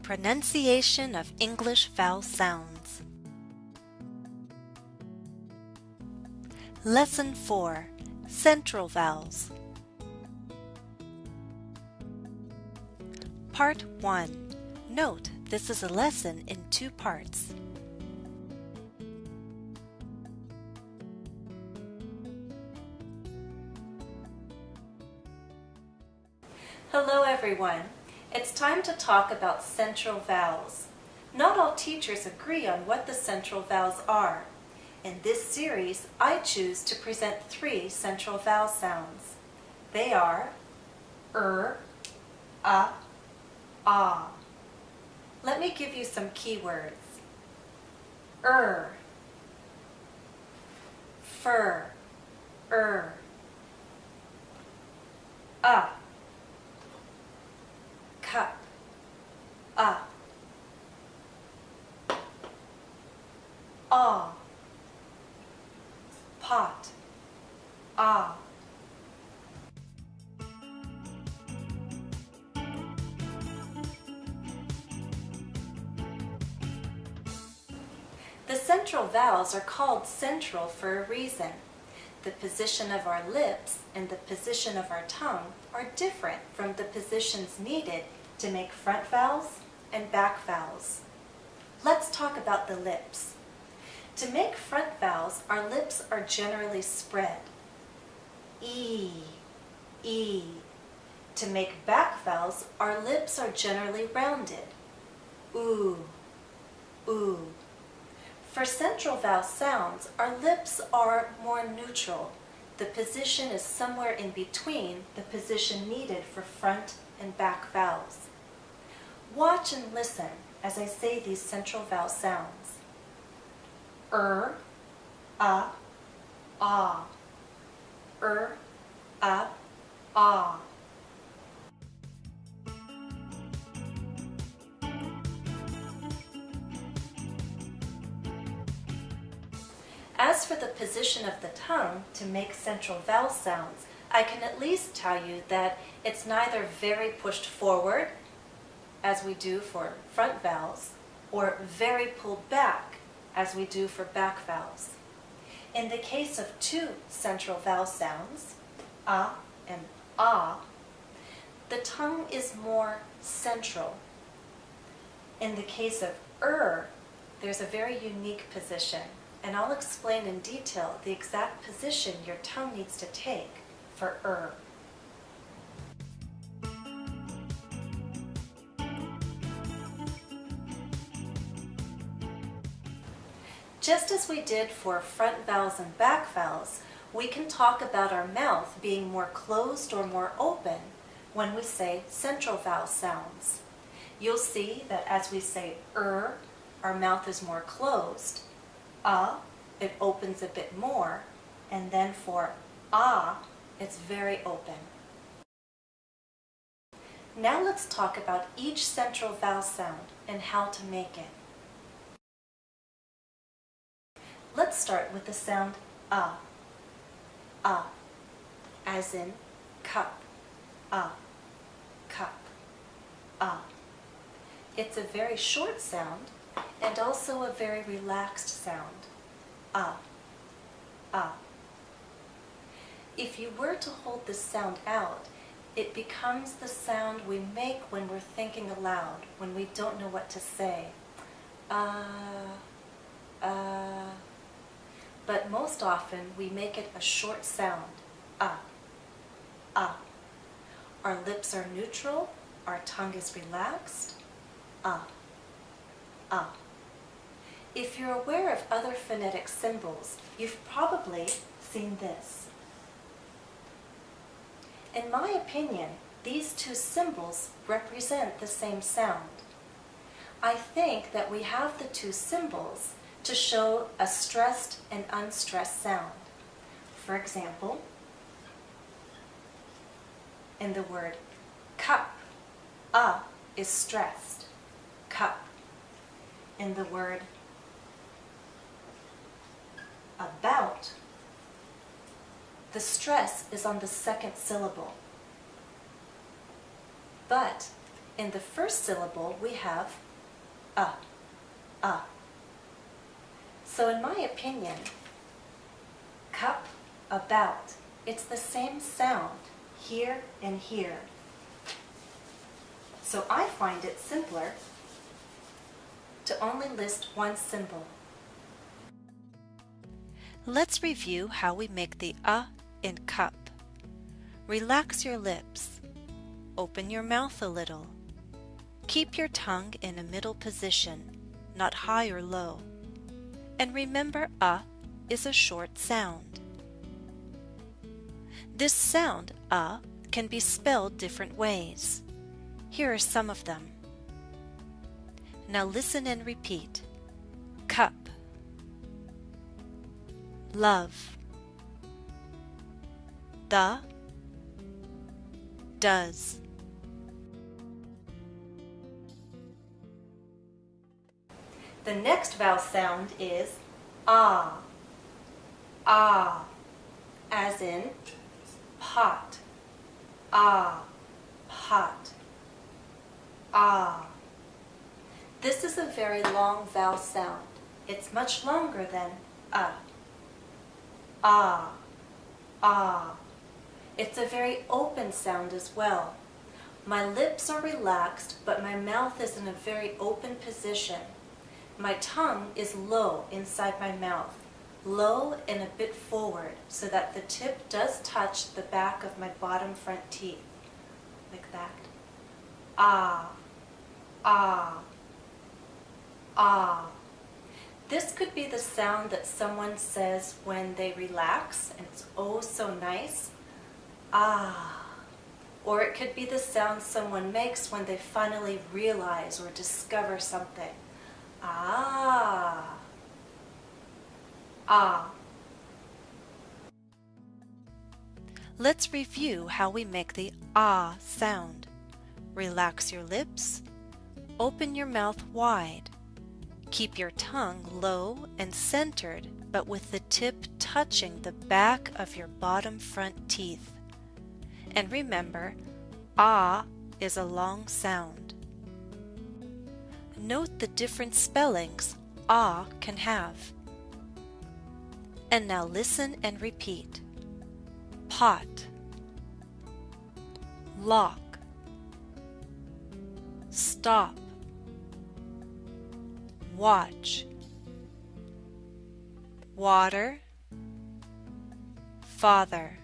Pronunciation of English Vowel Sounds. Lesson 4. Central Vowels. Part 1. Note, this is a lesson in 2 parts. Hello everyone. It's time to talk about central vowels. Not all teachers agree on what the central vowels are. In this series, I choose to present 3 central vowel sounds. They are ah. Let me give you some keywords. Fur, cup, pot, The central vowels are called central for a reason. The position of our lips and the position of our tongue are different from the positions needed to make front vowels and back vowels. Let's talk about the lips. To make front vowels, our lips are generally spread. E. To make back vowels, our lips are generally rounded. Oo. For central vowel sounds, our lips are more neutral. The position is somewhere in between the position needed for front and back vowels. Watch and listen as I say these central vowel sounds. Ah. Ah. As for the position of the tongue to make central vowel sounds, I can at least tell you that it's neither very pushed forward, as we do for front vowels, or very pulled back, as we do for back vowels. In the case of 2 central vowel sounds, ah and ah, the tongue is more central. In the case of there's a very unique position, and I'll explain in detail the exact position your tongue needs to take for Just as we did for front vowels and back vowels, we can talk about our mouth being more closed or more open when we say central vowel sounds. You'll see that as we say our mouth is more closed. It opens a bit more, and then for ah, it's very open. Now let's talk about each central vowel sound and how to make it. Let's start with the sound ah, as in cup, cup, It's a very short sound and also a very relaxed sound. If you were to hold this sound out, it becomes the sound we make when we're thinking aloud, when we don't know what to say. But most often we make it a short sound. Our lips are neutral, our tongue is relaxed. If you're aware of other phonetic symbols, you've probably seen this. In my opinion, these 2 symbols represent the same sound. I think that we have the 2 symbols to show a stressed and unstressed sound. For example, in the word cup, is stressed, cup. In the word about, the stress is on the 2nd syllable. But In the first syllable, we have a. So in my opinion, cup, about, it's the same sound here and here. So I find it simpler to only list one symbol. Let's review how we make the in cup. Relax your lips. Open your mouth a little. Keep your tongue in a middle position, not high or low. And remember, is a short sound. This sound, can be spelled different ways. Here are some of them. Now listen and repeat. Cup, love, the, does. The next vowel sound is ah, as in pot, pot, This is a very long vowel sound. It's much longer than It's a very open sound as well. My lips are relaxed, but my mouth is in a very open position. My tongue is low inside my mouth, low and a bit forward, so that the tip does touch the back of my bottom front teeth, like that. This could be the sound that someone says when they relax, and it's oh so nice. Or it could be the sound someone makes when they finally realize or discover something. Let's review how we make the sound. Relax your lips. Open your mouth wide. Keep your tongue low and centered, but with the tip touching the back of your bottom front teeth. And remember, is a long sound. Note the different spellings can have. And now listen and repeat. Pot, lock, stop, watch, water, father.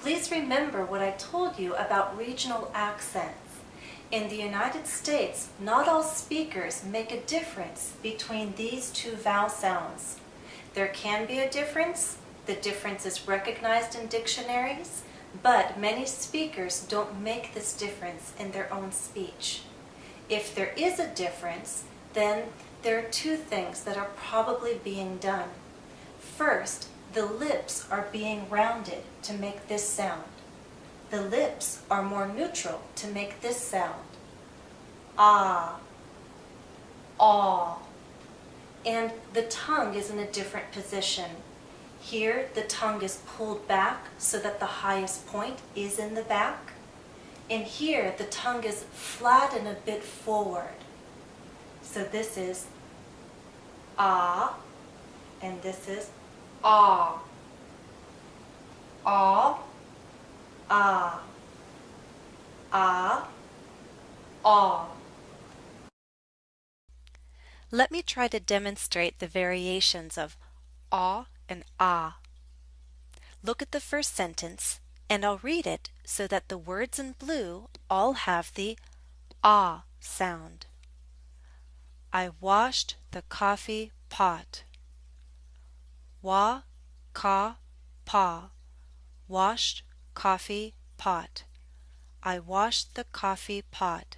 Please remember what I told you about regional accents. In the United States, not all speakers make a difference between these two vowel sounds. There can be a difference. The difference is recognized in dictionaries, but many speakers don't make this difference in their own speech. If there is a difference, then there are two things that are probably being done. First, the lips are being rounded to make this sound. The lips are more neutral to make this sound. Aw. And the tongue is in a different position. Here, the tongue is pulled back so that the highest point is in the back. And here, the tongue is flat and a bit forward. So this is and this is ah. Let me try to demonstrate the variations of and Look at the first sentence, and I'll read it so that the words in blue all have the sound. I washed the coffee pot. Pa. Washed coffee pot. I washed the coffee pot.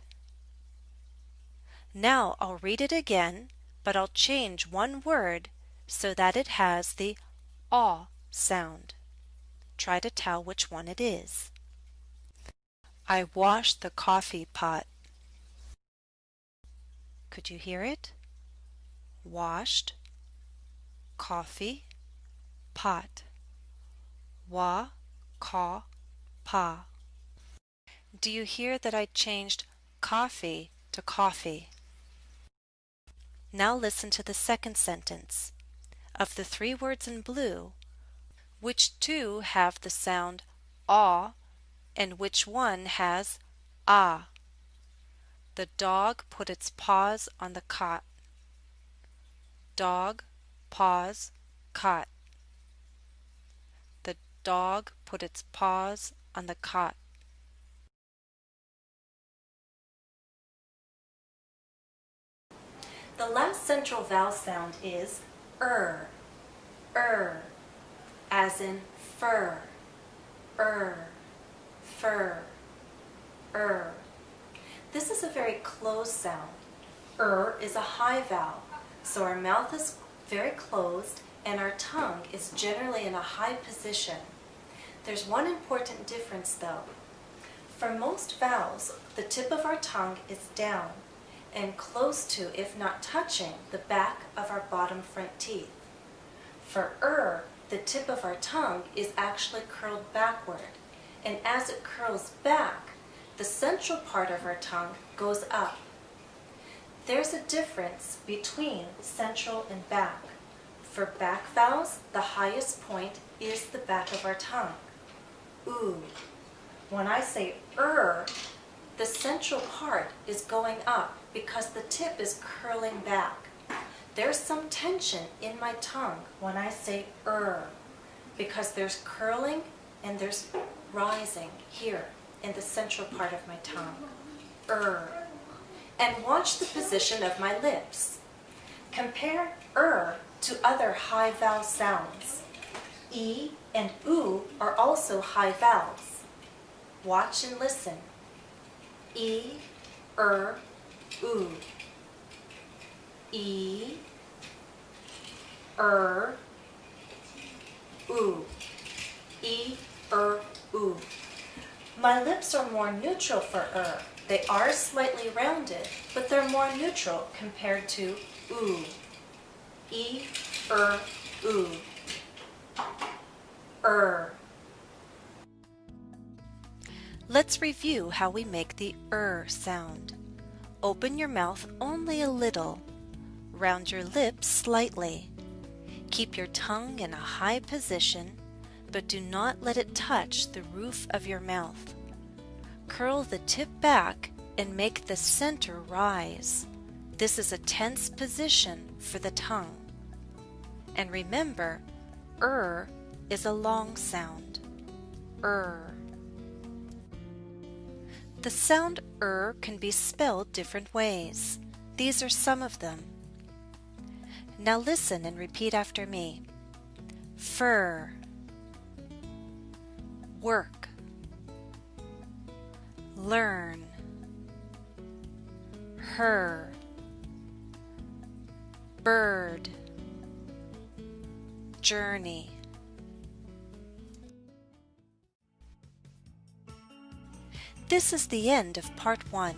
Now I'll read it again, but I'll change one word so that it has the sound. Try to tell which one it is. I washed the coffee pot. Could you hear it? Washed, coffee, pot. Ka, pa. Do you hear that I changed coffee to coffee? Now listen to the second sentence. Of the three words in blue, which two have the sound aw and which one has ah? The dog put its paws on the cot. Dog, paws, cot. The dog put its paws on the cot. The last central vowel sound is as in fur, fur, This is a very closed sound. Is a high vowel, so our mouth is very closed and our tongue is generally in a high position. There's one important difference though. For most vowels, the tip of our tongue is down and close to, if not touching, the back of our bottom front teeth. For the tip of our tongue is actually curled backward, and as it curls back, the central part of our tongue goes up. There's a difference between central and back. For back vowels, the highest point is the back of our tongue. Ooh. When I say the central part is going up because the tip is curling back. There's some tension in my tongue when I say because there's curling and there's rising here in the central part of my tongue. And watch the position of my lips. Compare to other high vowel sounds. E and oo are also high vowels. Watch and listen. E, oo. E, oo. E, oo. My lips are more neutral for They are slightly rounded, but they're more neutral compared to oo. E, oo. Let's review how we make the sound. Open your mouth only a little. Round your lips slightly. Keep your tongue in a high position, but do not let it touch the roof of your mouth. Curl the tip back and make the center rise. This is a tense position for the tongue. And remember, is a long sound. The sound can be spelled different ways. These are some of them. Now listen and repeat after me. Fur, work, learn, her, bird, journey. This is the end of Part 1.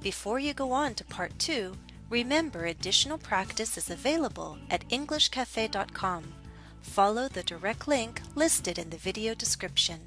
Before you go on to Part 2, remember additional practice is available at EnglishCafe.com. Follow the direct link listed in the video description.